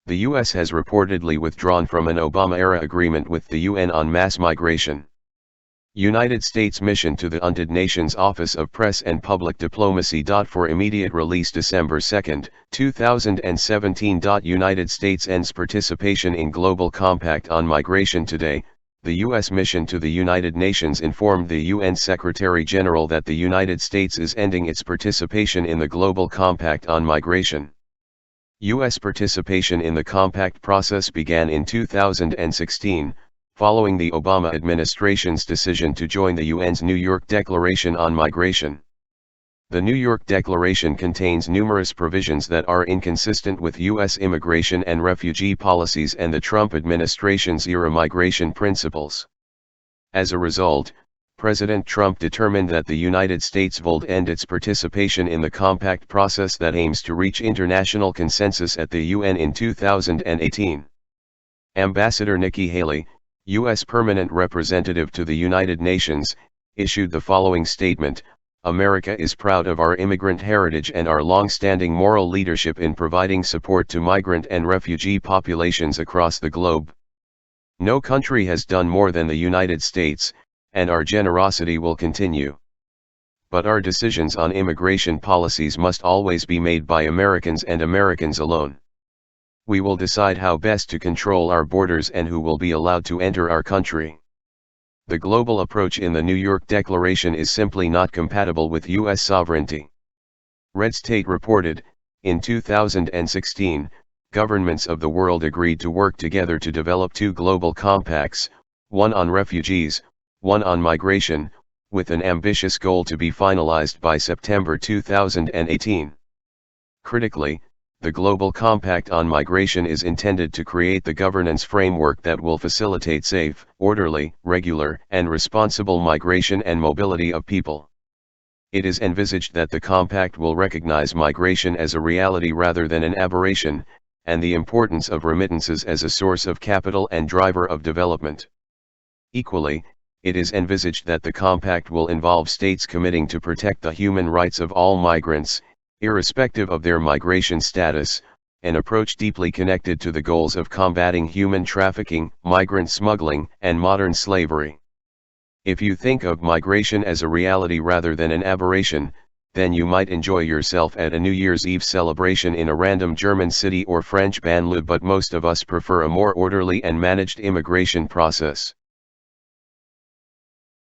The U.S. has reportedly withdrawn from an Obama-era agreement with the UN on mass migration. United States mission to the United Nations Office of Press and Public Diplomacy. For immediate release December 2, 2017. United States ends participation in Global Compact on Migration today. The U.S. mission to the United Nations informed the UN Secretary-General that the United States is ending its participation in the Global Compact on Migration. U.S. participation in the compact process began in 2016, following the Obama administration's decision to join the UN's New York Declaration on Migration. The New York Declaration contains numerous provisions that are inconsistent with U.S. immigration and refugee policies and the Trump administration's era migration principles. As a result, President Trump determined that the United States would end its participation in the compact process that aims to reach international consensus at the UN in 2018. Ambassador Nikki Haley, U.S. Permanent Representative to the United Nations, issued the following statement: "America is proud of our immigrant heritage and our long-standing moral leadership in providing support to migrant and refugee populations across the globe. No country has done more than the United States, and our generosity will continue. But our decisions on immigration policies must always be made by Americans and Americans alone. We will decide how best to control our borders and who will be allowed to enter our country. The global approach in the New York Declaration is simply not compatible with U.S. sovereignty." Red State reported, in 2016, governments of the world agreed to work together to develop two global compacts, one on refugees, one on migration, with an ambitious goal to be finalized by September 2018. Critically, the Global Compact on Migration is intended to create the governance framework that will facilitate safe, orderly, regular, and responsible migration and mobility of people. It is envisaged that the compact will recognize migration as a reality rather than an aberration, and the importance of remittances as a source of capital and driver of development. Equally, it is envisaged that the compact will involve states committing to protect the human rights of all migrants, irrespective of their migration status, an approach deeply connected to the goals of combating human trafficking, migrant smuggling, and modern slavery. If you think of migration as a reality rather than an aberration, then you might enjoy yourself at a New Year's Eve celebration in a random German city or French banlieue, but most of us prefer a more orderly and managed immigration process.